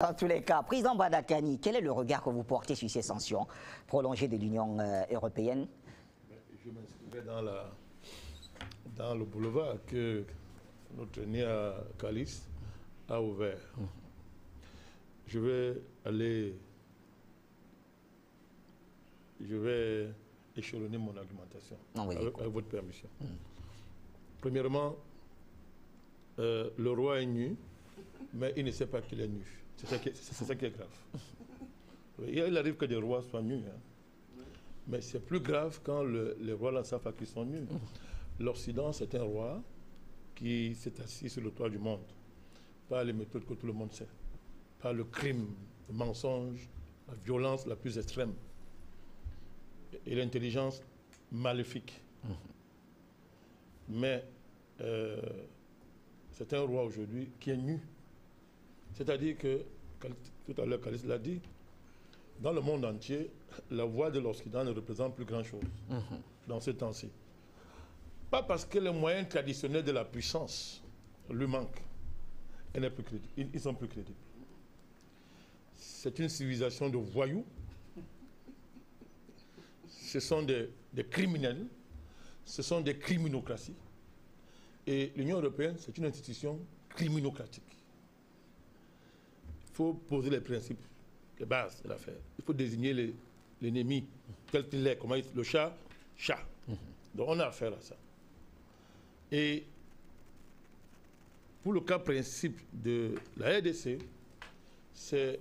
Dans tous les cas, président Badakani, quel est le regard que vous portez sur ces sanctions prolongées de l'Union européenne? Je m'inscrirai dans le boulevard que notre Nia Kalis a ouvert. Je vais échelonner mon argumentation avec votre permission. Premièrement, le roi est nu, mais il ne sait pas qu'il est nu. C'est ça qui est grave. Il arrive que des rois soient nus. Hein. Mais c'est plus grave quand les rois ne savent pas qu'ils sont nus. L'Occident, c'est un roi qui s'est assis sur le toit du monde par les méthodes que tout le monde sait, par le crime, le mensonge, la violence la plus extrême et l'intelligence maléfique. Mais c'est un roi aujourd'hui qui est nu. C'est-à-dire que, tout à l'heure, Kalis l'a dit, dans le monde entier, la voix de l'Occident ne représente plus grand-chose dans ce temps-ci. Pas parce que les moyens traditionnels de la puissance lui manquent. Ils sont plus crédibles. C'est une civilisation de voyous. Ce sont des criminels. Ce sont des criminocraties. Et l'Union européenne, c'est une institution criminocratique. Il faut poser les principes, les bases de l'affaire. Il faut désigner l'ennemi tel qu'il est. Comment le chat, chat. Donc on a affaire à ça. Et pour le cas principe de la RDC, c'est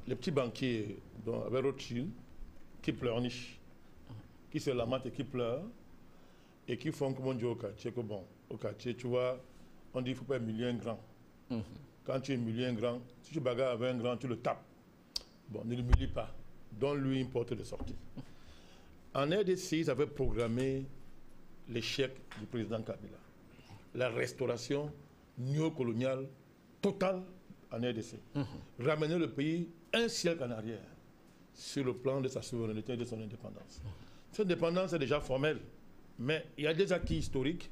les petits banquiers avec Rothschild qui pleurnichent, qui se lamentent et qui pleurent, et qui font comme on dit au quartier, que bon, au quartier, tu vois, on dit qu'il ne faut pas humilier un grand. Quand tu humilies un grand, si tu bagarres avec un grand, tu le tapes. Bon, ne l'humilie pas. Donne-lui une porte de sortie. En RDC, ils avaient programmé l'échec du président Kabila. La restauration néocoloniale totale en RDC. Ramener le pays un siècle en arrière sur le plan de sa souveraineté et de son indépendance. Cette indépendance est déjà formelle, mais il y a des acquis historiques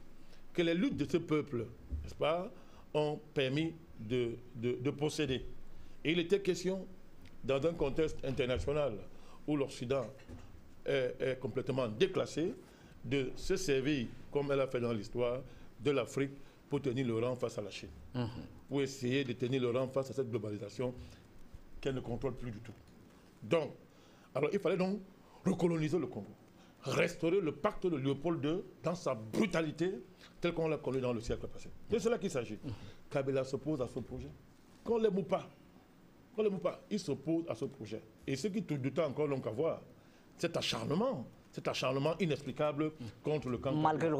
que les luttes de ce peuple, n'est-ce pas, ont permis de posséder. Et il était question, dans un contexte international où l'Occident est complètement déclassé, de se servir, comme elle a fait dans l'histoire, de l'Afrique pour tenir le rang face à la Chine. Pour essayer de tenir le rang face à cette globalisation qu'elle ne contrôle plus du tout. Donc, alors il fallait donc recoloniser le Congo, restaurer le pacte de Léopold II dans sa brutalité tel qu'on l'a connu dans le siècle passé. C'est cela qu'il s'agit. Kabila s'oppose à ce projet. Qu'on ne l'aime ou pas, il s'oppose à ce projet. Et ce qui tout du temps encore donc à voir, cet acharnement inexplicable contre le camp. Malgré le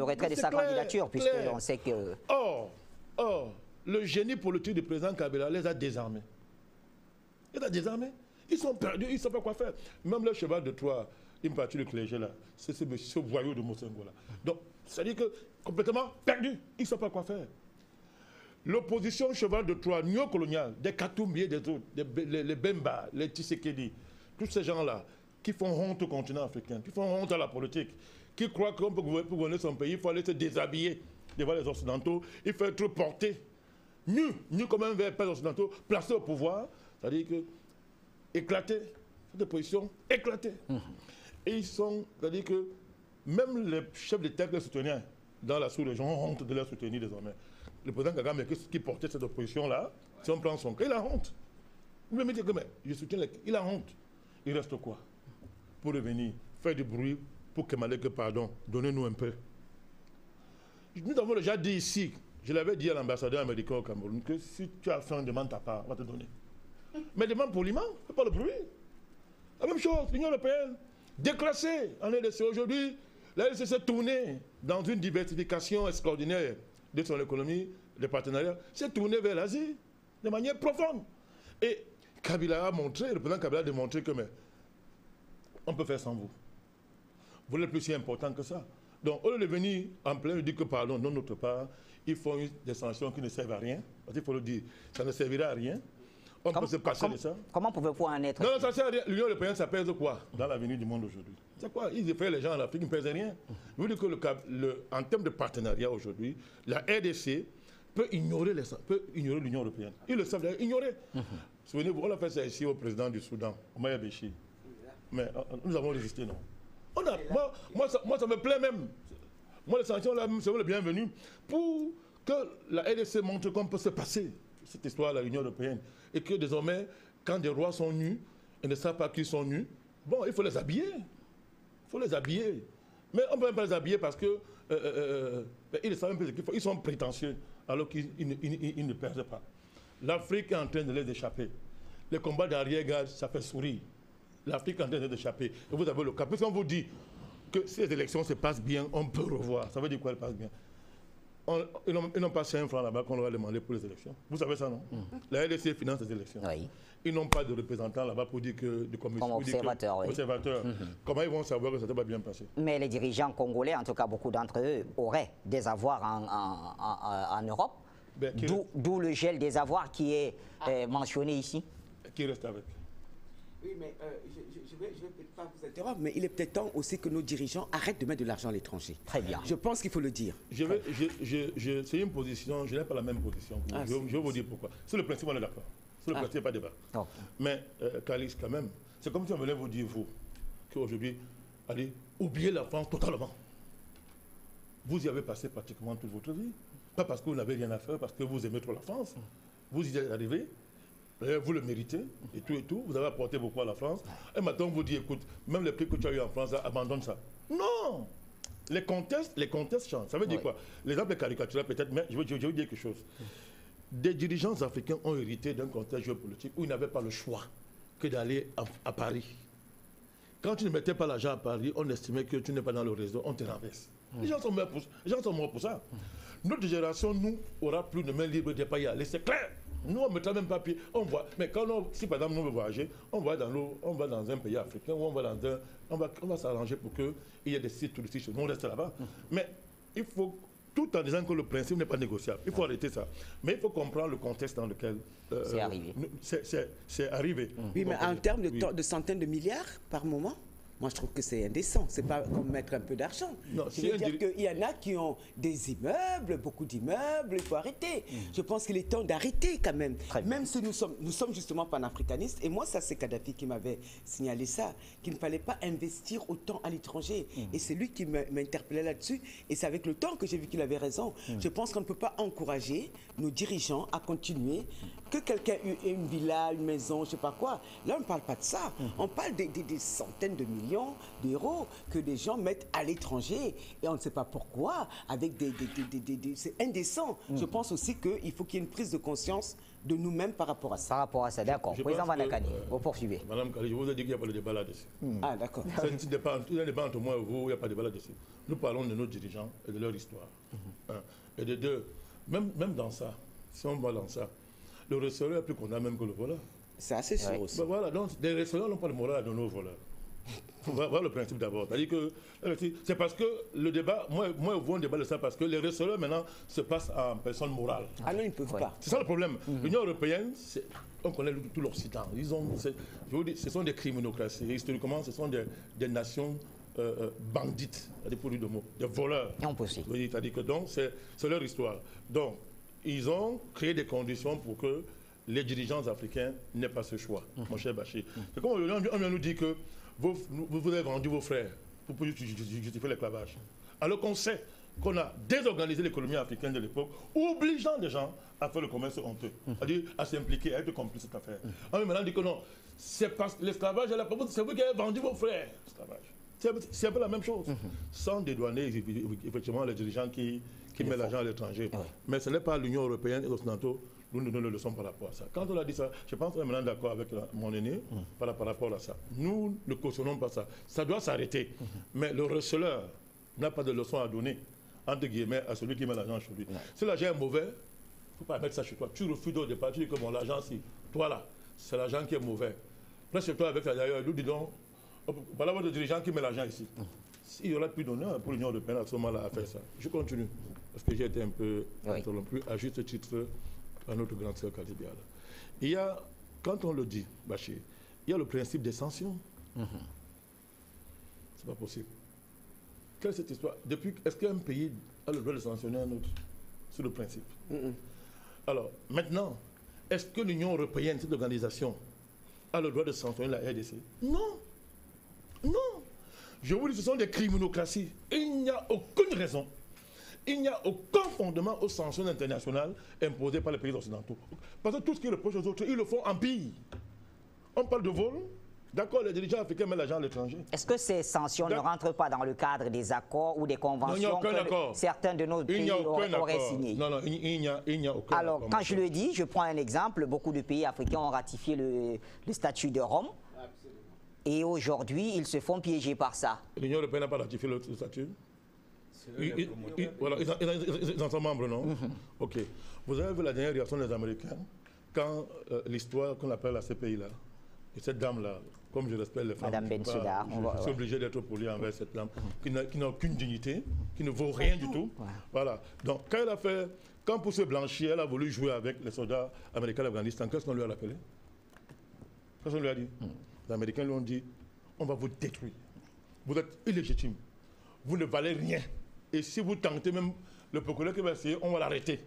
retrait de sa candidature, puisqu'on sait que... Or, le génie politique du président Kabila les a désarmés. Ils sont perdus, ils ne savent pas quoi faire. Même le cheval de Troie, une partie du clergé là, c'est ce voyou de Mosengo là. Donc, c'est-à-dire que complètement perdus, ils ne savent pas quoi faire. L'opposition cheval de Troie néocoloniale, des Katumbi et des autres, les Bemba, les Tshisekedi, tous ces gens-là, qui font honte au continent africain, qui font honte à la politique, qui croient qu'on peut gouverner son pays, il faut aller se déshabiller devant les Occidentaux, il faut être porté, nu comme un verre par les Occidentaux, placé au pouvoir, c'est-à-dire que éclaté, cette opposition éclatée. Et ils sont, c'est-à-dire que même les chefs d'État qui les soutenaient dans la sous-région ont honte de les soutenir désormais. Le président Kagame qui portait cette opposition-là, si on prend son cas, il a honte. Il me dit que je soutiens, il a honte. Il reste quoi? Pour revenir, faire du bruit, pour que Malek, pardon, donnez-nous un peu. Nous avons déjà dit ici, je l'avais dit à l'ambassadeur américain au Cameroun, que si tu as fait une demande ta part, on va te donner. Mais demande poliment, fais pas le bruit. La même chose, l'Union européenne, déclassée en RDC aujourd'hui, la RDC s'est tournée dans une diversification extraordinaire de son économie, des partenariats, s'est tournée vers l'Asie de manière profonde. Et Kabila a montré, le président Kabila a démontré que on peut faire sans vous. Vous n'êtes plus si important que ça. Donc, au lieu de venir en plein et dire que pardon, non, notre part, ils font des sanctions qui ne servent à rien. Parce qu'il faut le dire, ça ne servira à rien. On peut se passer de ça. Comment pouvez-vous en être? Non, ça sert à rien. L'Union européenne, ça pèse quoi dans l'avenir du monde aujourd'hui? C'est quoi? Ils effraient les gens en Afrique, ils ne pèsent rien. Je vous dis que en termes de partenariat aujourd'hui, la RDC peut ignorer l'Union européenne. Ils le savent, ignorer. Souvenez-vous, on a fait ça ici au président du Soudan, Omaya Béchi. Mais nous avons résisté, non. Moi, ça me plaît même. Moi, les sanctions, là, c'est le bienvenu pour que la RDC montre qu'on peut se passer cette histoire à l'Union européenne. Et que désormais, quand des rois sont nus, et ne savent pas qu'ils sont nus, bon, il faut les habiller. Il faut les habiller. Mais on ne peut même pas les habiller parce que ils savent un peu ce qu'il faut. Ils sont prétentieux alors qu'ils ne perdent pas. L'Afrique est en train de les échapper. Les combats d'arrière-garde, ça fait sourire. L'Afrique est en train de les échapper. Et vous avez le cas. Parce qu'on vous dit que si les élections se passent bien, on peut revoir. Ça veut dire quoi, elles passent bien? Ils n'ont pas 5 francs là-bas qu'on leur a demandé pour les élections. Vous savez ça, non? La RDC finance les élections. Oui. Ils n'ont pas de représentants là-bas pour dire que de commission. Comme observateurs, oui. Observateurs. Comment ils vont savoir que ça ne va bien passer? Mais les dirigeants congolais, en tout cas beaucoup d'entre eux, auraient des avoirs en Europe. Ben, D'où le gel des avoirs qui est mentionné ici. Qui reste avec? Oui, mais je vais peut-être pas vous interrompre, mais il est peut-être temps aussi que nos dirigeants arrêtent de mettre de l'argent à l'étranger. Très bien. Je pense qu'il faut le dire. C'est une position, je n'ai pas la même position. Je vais vous dire pourquoi. Sur le principe, on est d'accord. Sur le principe, il n'y a pas de débat. Okay. Mais, Calix, quand même, c'est comme si on venait vous dire, vous, qu'aujourd'hui, allez, oubliez la France totalement. Vous y avez passé pratiquement toute votre vie. Pas parce que vous n'avez rien à faire, parce que vous aimez trop la France. Vous y êtes arrivé. Vous le méritez, et tout, vous avez apporté beaucoup à la France. Et maintenant, on vous dit, écoute, même les prix que tu as eu en France, là, abandonne ça. Non! Les contestes changent. Ça veut dire quoi? Les exemples caricaturaux peut-être, mais je vais vous dire quelque chose. Des dirigeants africains ont hérité d'un contexte géopolitique où ils n'avaient pas le choix que d'aller à Paris. Quand tu ne mettais pas l'argent à Paris, on estimait que tu n'es pas dans le réseau, on te renverse. Les gens sont morts pour ça. Notre génération, nous, aura plus de main libre de ne pas y aller. C'est clair. Nous, on ne mettra même pas pied. On voit. Mais quand si par exemple, nous veut voyager, on va dans un pays africain ou on va s'arranger pour qu'il y ait des sites touristiques chez nous. On reste là-bas. Mais il faut, tout en disant que le principe n'est pas négociable, il faut arrêter ça. Mais il faut comprendre le contexte dans lequel c'est arrivé. C'est arrivé. Oui, mais en termes de centaines de milliards par moment, moi, je trouve que c'est indécent. C'est pas comme mettre un peu d'argent. Je veux dire qu'il y en a qui ont des immeubles, beaucoup d'immeubles. Il faut arrêter. Je pense qu'il est temps d'arrêter quand même. Même si nous sommes justement panafricanistes. Et moi, ça, c'est Kadhafi qui m'avait signalé ça, qu'il ne fallait pas investir autant à l'étranger. Et c'est lui qui m'interpellait là-dessus. Et c'est avec le temps que j'ai vu qu'il avait raison. Je pense qu'on ne peut pas encourager nos dirigeants à continuer. Que quelqu'un ait une villa, une maison, je ne sais pas quoi. Là, on ne parle pas de ça. On parle des centaines de millions d'euros que des gens mettent à l'étranger et on ne sait pas pourquoi, avec c'est indécent. Je pense aussi qu'il faut qu'il y ait une prise de conscience de nous-mêmes par rapport à ça. Par rapport à ça, d'accord. Président Vanakani, vous poursuivez. Madame Kali, je vous ai dit qu'il n'y a pas de débat là-dessus. Ah, d'accord. C'est un débat entre moi et vous, il n'y a pas de débat là-dessus. Nous parlons de nos dirigeants et de leur histoire. Et de deux, même dans ça, si on va dans ça, le restaurant est plus condamné même que le voleur. C'est assez sûr aussi. Ben voilà, donc les restaurants n'ont pas de morale à donner aux voleurs. Il faut voir le principe d'abord. C'est-à-dire que c'est parce que le débat, moi, on débat de ça parce que les restaurants maintenant se passent en personne morale. Ah non, ils ne peuvent pas. C'est ça le problème. L'Union européenne, on connaît tout l'Occident. Je vous dis, ce sont des criminocraties. Historiquement, ce sont des nations bandites, pour dire de mots, des voleurs. Non possible. C'est-à-dire que donc, c'est leur histoire. Donc, ils ont créé des conditions pour que les dirigeants africains n'aient pas ce choix, mon cher Bachir. C'est comme on vient nous dire que vous avez vendu vos frères pour justifier l'esclavage. Alors qu'on sait qu'on a désorganisé l'économie africaine de l'époque, obligeant les gens à faire le commerce honteux, c'est-à-dire à s'impliquer, à être complice de cette affaire. On va maintenant dire que non, c'est parce que l'esclavage, c'est vous qui avez vendu vos frères. C'est un peu la même chose. Sans dédouaner effectivement les dirigeants qui mettent l'argent à l'étranger. Mais ce n'est pas l'Union européenne et les Occidentaux, nous nous donnons le leçon par rapport à ça. Quand on a dit ça, je pense qu'on est maintenant d'accord avec mon aîné par rapport à ça. Nous ne cautionnons pas ça. Ça doit s'arrêter. Mais le receleur n'a pas de leçon à donner, entre guillemets, à celui qui met l'argent chez lui. Si l'argent est mauvais, il ne faut pas mettre ça chez toi. Tu refuses au départ, tu dis que bon, l'argent, si toi là, c'est l'argent qui est mauvais. Reste chez toi avec la d'ailleurs, nous disons, voilà votre dirigeant qui met l'argent ici. Il y aurait plus d'honneur pour l'Union européenne à ce moment-là à faire ça. Je continue, parce que j'ai été un peu interrompu à juste titre par notre grande sœur Kalibiala. Il y a, quand on le dit, Bachir, il y a le principe des sanctions. C'est pas possible. Quelle est cette histoire? Est-ce qu'un pays a le droit de sanctionner un autre? sur le principe. Alors, maintenant, est-ce que l'Union européenne, cette organisation, a le droit de sanctionner la RDC? Non. Non. Je vous dis, ce sont des criminocraties. Il n'y a aucune raison. Il n'y a aucun fondement aux sanctions internationales imposées par les pays occidentaux. Parce que tout ce qu'ils reprochent aux autres, ils le font en pire. On parle de vol. D'accord, les dirigeants africains mettent l'argent à l'étranger. Est-ce que ces sanctions ne rentrent pas dans le cadre des accords ou des conventions que certains de nos pays auraient signés? Non, non, il n'y a aucun accord. Alors, quand je le dis, je prends un exemple. Beaucoup de pays africains ont ratifié le statut de Rome. Absolument. Et aujourd'hui, ils se font piéger par ça. L'Union européenne n'a pas ratifié le statut? Voilà, ils en sont membres, non? Ok. Vous avez vu la dernière réaction des Américains quand l'histoire qu'on appelle la CPI, là, et cette dame-là, comme je respecte les femmes, Madame Bensouda, je suis obligé d'être poli envers cette dame qui n'a aucune dignité, qui ne vaut rien du tout. Voilà. Donc, quand pour se blanchir, elle a voulu jouer avec les soldats américains d'Afghanistan, qu'est-ce qu'on lui a rappelé? Qu'est-ce qu'on lui a dit? Les Américains lui ont dit, on va vous détruire. Vous êtes illégitime. Vous ne valez rien. Et si vous tentez même le procureur qui va essayer, on va l'arrêter.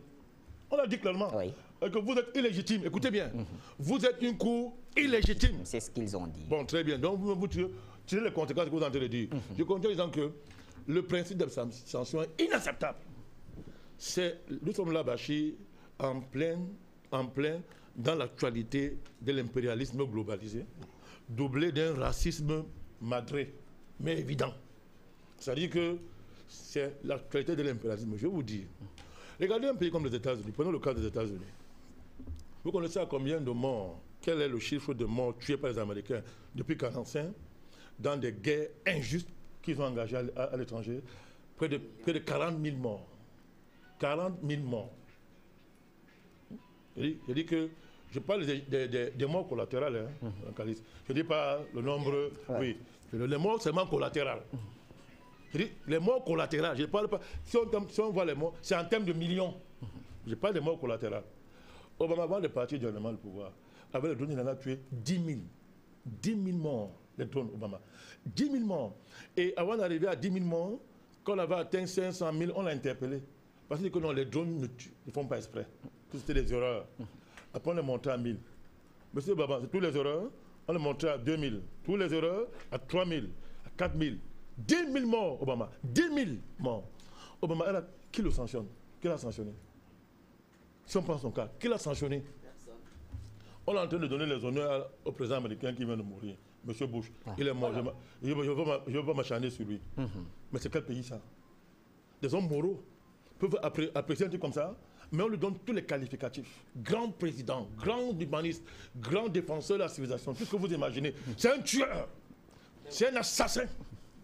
On l'a dit clairement. Oui. Que vous êtes illégitime. Écoutez bien. Vous êtes une cour illégitime. C'est ce qu'ils ont dit. Bon, très bien. Donc, vous tirez les conséquences que vous êtes en train de dire. Je continue en disant que le principe de sanction est inacceptable. Nous sommes là, Bachir, en plein dans l'actualité de l'impérialisme globalisé, doublé d'un racisme madré, mais évident. C'est-à-dire que c'est l'actualité de l'impérialisme. Je vais vous dire. Regardez un pays comme les États-Unis. Prenons le cas des États-Unis. Vous connaissez à combien de morts? Quel est le chiffre de morts tués par les Américains depuis 1945 dans des guerres injustes qu'ils ont engagées à l'étranger? Près de 40 000 morts. 40 000 morts. Je dis que je parle des morts collatérales. Hein, je ne dis pas le nombre. Oui. Les morts seulement collatérales. Je dis, les morts collatérales, je ne parle pas. Si on voit les morts, c'est en termes de millions. Je parle des morts collatérales. Obama, avant de partir durablement le pouvoir, avec le drone, il en a tué 10 000. 10 000 morts, les drones, Obama. 10 000 morts. Et avant d'arriver à 10 000 morts, quand on avait atteint 500 000, on l'a interpellé. Parce que non, les drones ne font pas exprès. C'était des erreurs. Après, on les monté à 1000. Monsieur Obama, c'est tous les erreurs, on les monté à 2000. Tous les erreurs, à 3000, à 4000. 10 000 morts, Obama. 10 000 morts. Obama, qui le sanctionne? Qui l'a sanctionné? Si on prend son cas, qui l'a sanctionné? Personne. On est en train de donner les honneurs au président américain qui vient de mourir, M. Bush. Il est mort. Voilà. Je ne veux pas m'acharner sur lui. Mais c'est quel pays ça? Des hommes moraux peuvent apprécier un truc comme ça, mais on lui donne tous les qualificatifs. Grand président, grand humaniste, grand défenseur de la civilisation, tout ce que vous imaginez. C'est un tueur. C'est un assassin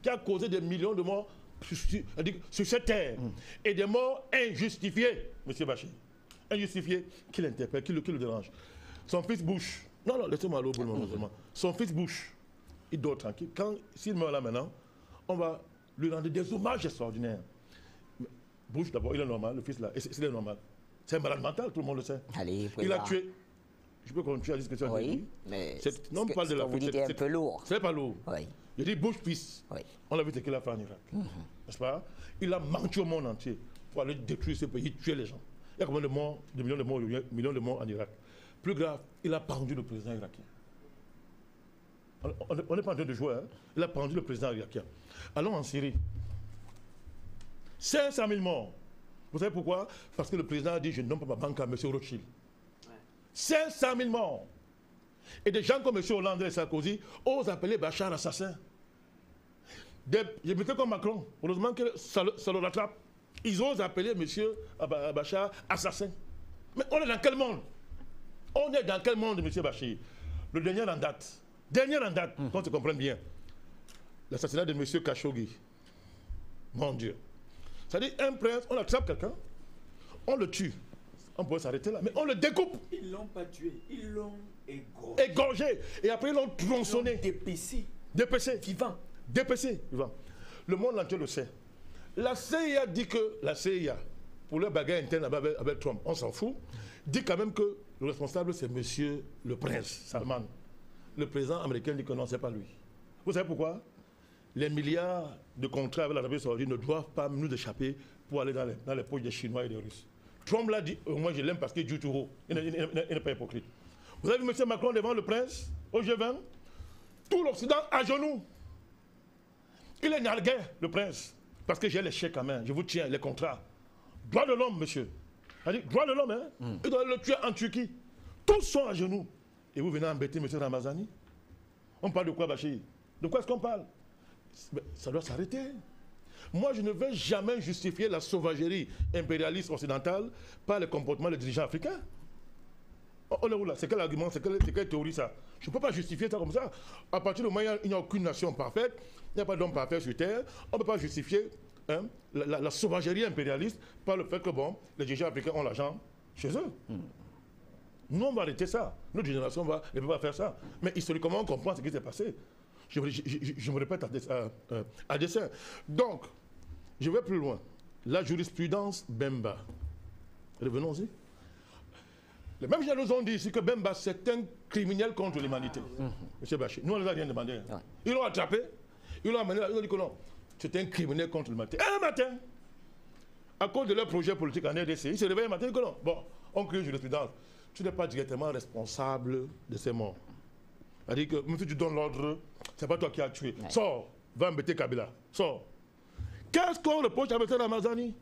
qui a causé des millions de morts sur cette terre. Et des morts injustifiées, M. Bachir. Injustifiées, qui l'interpelle, qui le dérange. Son fils Bush, non, laissez-moi aller au bout normalement. Son fils Bush, il dort tranquille. S'il meurt là maintenant, on va lui rendre des hommages extraordinaires. Bush, d'abord, il est normal, le fils là, c'est normal. C'est un malade mental, tout le monde le sait. Allez, il a tué. Je peux continuer à dire ce que tu as dit. Oui, mais non, on parle de la vous dites un peu lourd. C'est pas lourd. Oui. Je dis Bush fils. Oui. On a vu ce qu'il a fait en Irak. N'est-ce pas? Il a menti au monde entier pour aller détruire ce pays, tuer les gens. Il y a combien de morts, de millions de morts en Irak. Plus grave, il a pendu le président irakien. On n'est pas en train de jouer. Hein? Il a pendu le président irakien. Allons en Syrie. 500 000 morts. Vous savez pourquoi? Parce que le président a dit je ne donne pas ma banque à M. Rothschild. 500 000 morts. Et des gens comme M. Hollande et Sarkozy osent appeler Bachar assassin. Je mettais comme Macron. Heureusement que ça le rattrape. Ils osent appeler M. Bachar assassin. Mais on est dans quel monde? On est dans quel monde, M. Bachir? Le dernier en date. Qu'on se comprenne bien. L'assassinat de M. Khashoggi. Mon Dieu. C'est-à-dire, un prince, on attrape quelqu'un, on le tue. On pourrait s'arrêter là, mais on le découpe. Ils ne l'ont pas tué, ils l'ont égorgé. Et après, ils l'ont tronçonné. Dépecé. Vivant. Le monde entier le sait. La CIA dit que, pour leur bagarre interne avec Trump, on s'en fout, dit quand même que le responsable, c'est monsieur le prince Salman. Le président américain dit que non, ce n'est pas lui. Vous savez pourquoi? Les milliards de contrats avec l'Arabie Saoudite ne doivent pas nous échapper pour aller dans les poches des Chinois et des Russes. Trump l'a dit, moi je l'aime parce qu'il dit tout haut. Il n'est pas hypocrite. Vous avez vu M. Macron devant le prince, au G20, tout l'Occident à genoux. Il est nargué, le prince, parce que j'ai les chèques à main, je vous tiens, les contrats. Droit de l'homme, monsieur. C'est-à-dire, droit de l'homme, hein. Il doit le tuer en Turquie. Tous sont à genoux. Et vous venez embêter M. Ramazani. On parle de quoi, Bachir? De quoi est-ce qu'on parle? Ça doit s'arrêter. Moi, je ne vais jamais justifier la sauvagerie impérialiste occidentale par le comportement des dirigeants africains. On est où là? C'est quel argument? C'est quelle théorie ça? Je ne peux pas justifier ça comme ça. À partir du moment où il n'y a aucune nation parfaite, il n'y a pas d'homme parfait sur Terre, on ne peut pas justifier la sauvagerie impérialiste par le fait que bon, les dirigeants africains ont l'argent chez eux. Nous, on va arrêter ça. Notre génération ne peut pas faire ça. Mais historiquement, on comprend ce qui s'est passé. Je me répète à dessein. Donc, je vais plus loin. La jurisprudence Bemba. Revenons-y. Les mêmes gens nous ont dit ici que Bemba, c'est un criminel contre l'humanité. Monsieur Bachir, nous, on ne les a rien demandé. Hein. Ils l'ont attrapé, ils l'ont amené là, ils ont dit que non, c'est un criminel contre l'humanité. Et un matin, à cause de leur projet politique en RDC, ils se réveillent un matin et disent que non, bon, on crée une jurisprudence. Tu n'es pas directement responsable de ces morts. C'est-à-dire que même si tu donnes l'ordre, c'est pas toi qui as tué. Ouais. Sors, va embêter Kabila. Sors. Qu'est-ce qu'on reproche à M. Ramazani?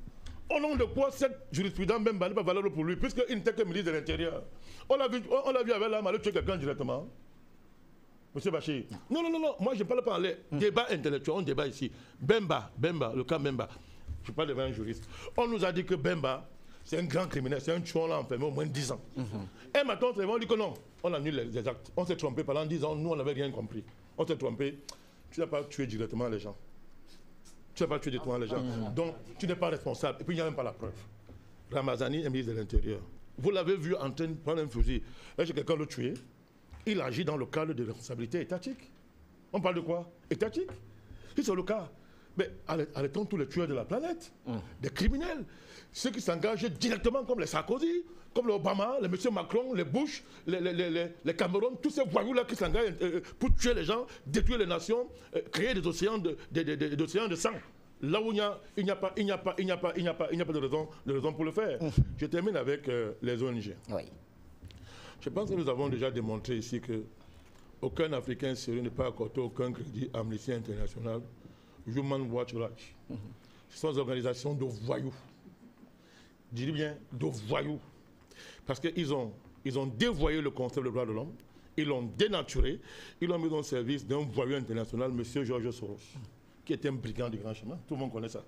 Au nom de quoi cette jurisprudence même n'est pas valable pour lui, puisqu'il n'était que ministre de l'Intérieur. On l'a vu avec l'âme, aller tuer quelqu'un directement. Monsieur Bachir. Non. Moi, je ne parle pas en l'air. Débat intellectuel, on débat ici. Bemba, le cas Bemba. Je parle devant un juriste. On nous a dit que Bemba, c'est un grand criminel, c'est un tueur, on l'a enfermé au moins 10 ans. Et maintenant, on dit que non, on annule les actes. On s'est trompé pendant 10 ans, nous, on n'avait rien compris. On s'est trompé. Tu n'as pas tué directement les gens. Tu n'as pas tué directement les gens. Donc, tu n'es pas responsable. Et puis, il n'y a même pas la preuve. Ramazani est ministre de l'Intérieur. Vous l'avez vu en train de prendre un fusil. Est-ce que quelqu'un le tué? Il agit dans le cadre de responsabilité étatique. On parle de quoi? Étatique. Si c'est le cas, mais arrêtons tous les tueurs de la planète, des criminels, ceux qui s'engagent directement comme les Sarkozy, comme les Obama, les M. Macron, les Bush, les Cameroun, tous ces voyous-là qui s'engagent pour tuer les gens, détruire les nations, créer des océans de sang. Là où il n'y a pas de raison pour le faire. Je termine avec les ONG. Oui. Je pense que nous avons déjà démontré ici que aucun Africain sérieux n'est pas accordé aucun crédit à Amnesty International, Human Rights Watch. Ce sont des organisations de voyous. Je dis bien de voyous. Parce qu'ils ont dévoyé le concept de droit de l'homme, ils l'ont dénaturé, ils l'ont mis au service d'un voyou international, M. George Soros, qui est un brigand du grand chemin. Tout le monde connaît ça.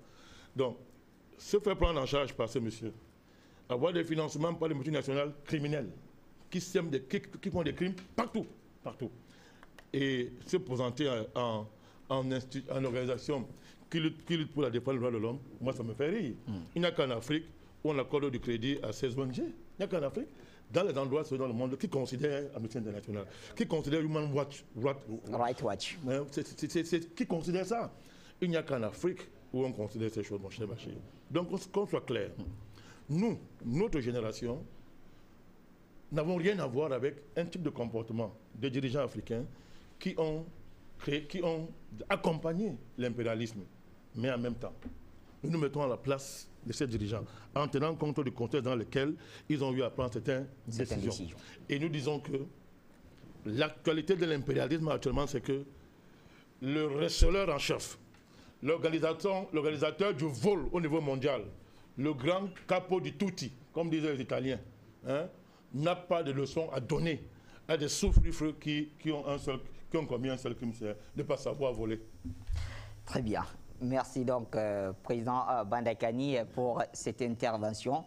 Donc, se faire prendre en charge par ce monsieur, avoir des financements par les multinationales criminelles, qui font des crimes partout. Et se présenter en organisation qui lutte pour la défense des droits de l'homme, moi ça me fait rire. Il n'y a qu'en Afrique où on accorde du crédit à ces ONG. Il n'y a qu'en Afrique, dans les endroits dans le monde qui considèrent Amnesty International, qui considèrent Human Rights Watch. Qui considère ça? Il n'y a qu'en Afrique où on considère ces choses, mon cher Bachir. Donc qu'on soit clair, nous, notre génération, n'avons rien à voir avec un type de comportement des dirigeants africains qui ont accompagné l'impérialisme. Mais en même temps, nous nous mettons à la place de ces dirigeants en tenant compte du contexte dans lequel ils ont eu à prendre certaines décisions. Et nous disons que l'actualité de l'impérialisme actuellement, c'est que le receleur en chef, l'organisateur du vol au niveau mondial, le grand capo di tutti, comme disaient les Italiens, n'a pas de leçon à donner à des sous-fifres qui ont commis un seul crime, c'est de ne pas savoir voler. Très bien. Merci donc, Président Bandakani, pour cette intervention.